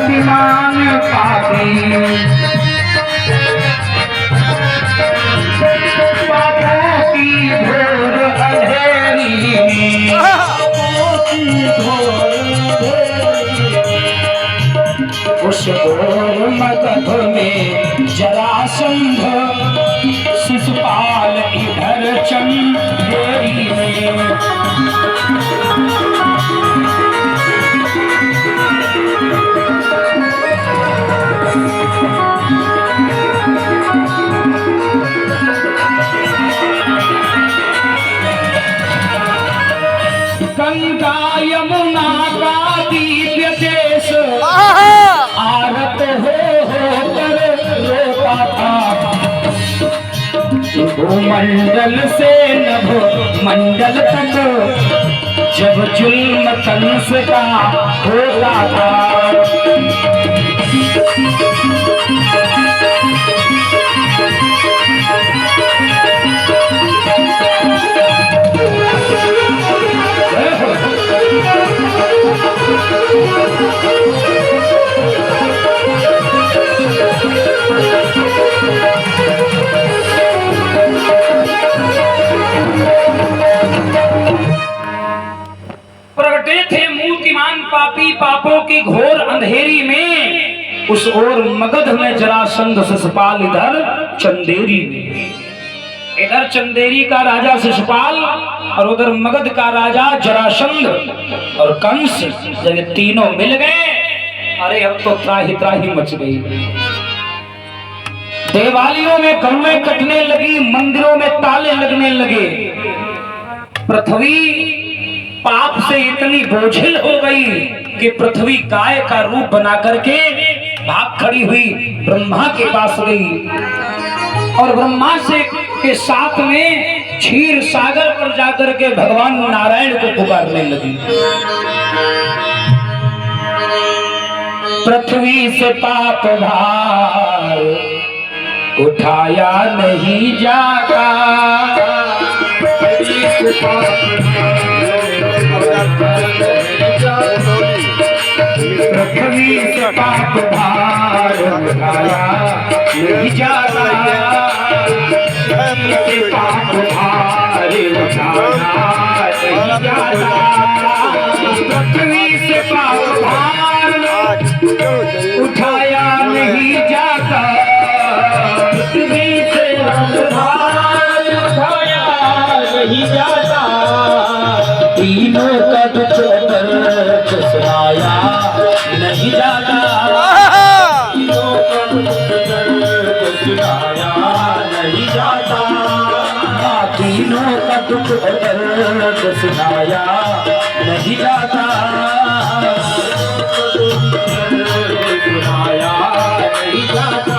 मूर्तिमान पापी पापों की घोर अंधेरी उस घोर मगध में जरासंध शिशुपाल इधर चंदेरी में गंगा यमुना का दिव्य देश आरत हो कर रोता था भूमंडल से नभ मंडल तक जब जुल्म कंस का होता था। प्रगटे थे मूर्तिमान पापी पापों की घोर अंधेरी में, उस ओर मगध में जरासंध शिशुपाल, इधर चंदेरी में। इधर चंदेरी का राजा शिशुपाल और उधर मगध का राजा जरासंध और कंस, जब ये तीनों मिल गए, अरे अब तो त्राही त्राही मच गई। देवालयों में कौएं कटने लगी, मंदिरों में ताले लगने लगे। पृथ्वी पाप से इतनी बोझिल हो गई कि पृथ्वी गाय का रूप बना करके भाग खड़ी हुई ब्रह्मा के पास गई और ब्रह्मा से के साथ में क्षीर सागर पर जाकर के भगवान नारायण को पुकारने लगी। पृथ्वी से पाप भार उठाया नहीं जाता, पृथ्वी से पाप भार उठाया नहीं जाता, पाप भार उठाया नहीं जाता, पृथ्वी से पाप भार उठाया नहीं जाता, पृथ्वी से भार उठाया नहीं जाता, तीनों का दुख दर्द सुनाया नहीं जाता, तीनों का दुख दर्द सुनाया नहीं जाता, तीनों का दुख दर्द सुनाया नहीं जाता, सुनाया नहीं जाता।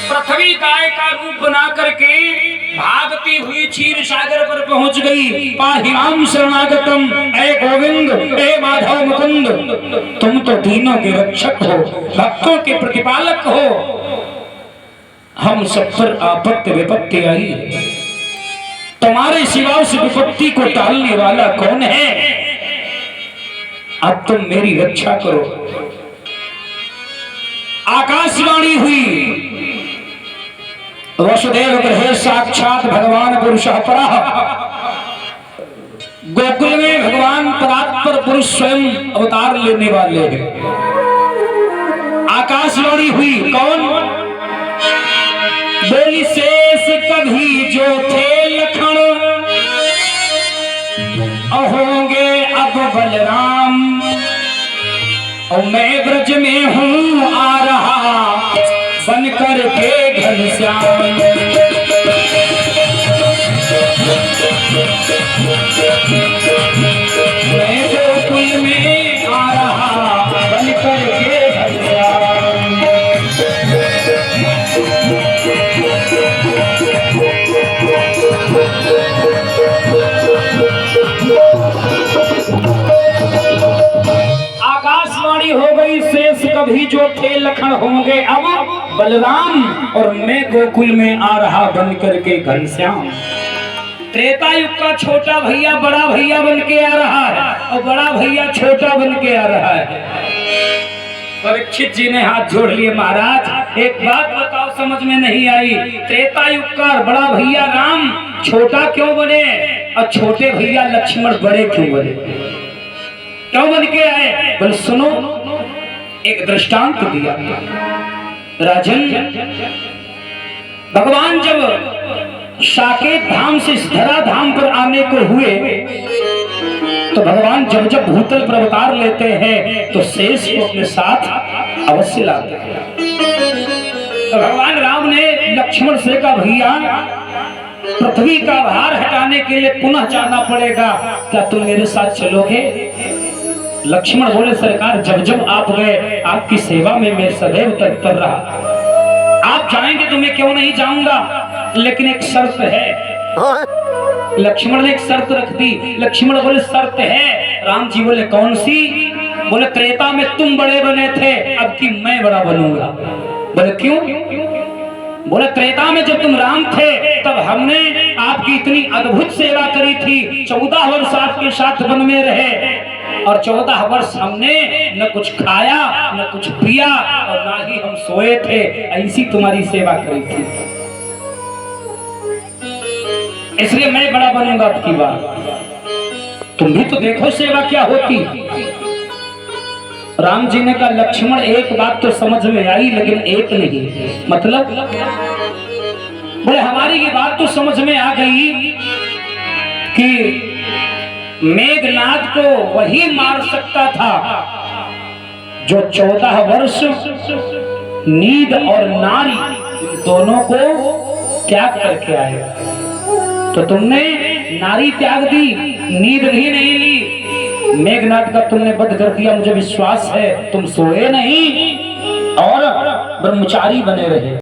पृथ्वी गाय का रूप बना करके भागती हुई क्षीर सागर पर पहुंच गई। पाहिमाम शरणागतम, ऐ गोविंद, ऐ माधव मुकुंद, तुम तो दीनों के रक्षक हो, भक्तों के प्रतिपालक हो, हम सब पर आपत्ति विपत्ति आई, तुम्हारे सिवा उस विपत्ति को टालने वाला कौन है? अब तुम मेरी रक्षा करो। आकाशवाणी हुई, वसुदेव गृहे साक्षात भगवान पुरुषः परः, गोकुल में भगवान परात्पर पुरुष स्वयं अवतार लेने वाले हैं। आकाशवाणी हुई, कौन? बोली शेष कभी जो थे लखन, होंगे अब बलराम, और मैं ब्रज में हूँ आ रहा बन कर के घनश्याम, मैं गोकुल में आ रहा बन कर के घनश्याम। आकाशवाणी हो गई, शेष कभी जो थे लखन होंगे अब बलराम, और मैं गोकुल में आ रहा बन करके घनश्याम। त्रेता युग का छोटा भैया बड़ा भैया बन के आ रहा है, और बड़ा भैया छोटा बन के आ रहा है। परीक्षित जी ने हाथ जोड़ लिए, महाराज एक बात बताओ, समझ में नहीं आई। त्रेता युग का बड़ा भैया राम छोटा क्यों बने और छोटे भैया लक्ष्मण बड़े क्यों बने, क्यों बन के आए? बोले सुनो, एक दृष्टांत दिया। राजन, भगवान जब साकेत धाम से धरा धाम पर आने को हुए तो भगवान जब जब भूतल पर अवतार लेते हैं तो शेष को अपने साथ अवश्य लाते हैं। तो भगवान राम ने लक्ष्मण से कहा, भैया पृथ्वी का भार हटाने के लिए पुनः जाना पड़ेगा, क्या तुम मेरे साथ चलोगे? लक्ष्मण बोले, सरकार जब जब आप गए आपकी सेवा में मैं सदैव तत्पर रहा, आप जाएंगे तो मैं क्यों नहीं जाऊंगा, लेकिन एक शर्त है। लक्ष्मण ने एक शर्त रख दी। लक्ष्मण बोले, शर्त है? राम जी बोले, कौन सी? बोले, त्रेता में तुम बड़े बने थे, अब की मैं बड़ा बनूंगा। बोले क्यों? बोले, त्रेता में जब तुम राम थे तब हमने आपकी इतनी अद्भुत सेवा करी थी, 14 वर्ष आपके साथ वन में रहे और 14 वर्ष हमने न कुछ खाया न कुछ पिया और ना ही हम सोए थे, ऐसी तुम्हारी सेवा करी थी, इसलिए मैं बड़ा बनूंगा अब की बार। तुम भी तो देखो सेवा क्या होती। राम जी ने कहा, लक्ष्मण एक बात तो समझ में आई लेकिन एक नहीं। मतलब? बोले, हमारी ये बात तो समझ में आ गई कि मेघनाद को वही मार सकता था जो 14 वर्ष नींद और नारी दोनों को त्याग करके आए। तो तुमने नारी त्याग दी, नींद भी नहीं ली, मेघनाद का तुमने वध कर दिया। मुझे विश्वास है तुम सोए नहीं और ब्रह्मचारी बने रहे।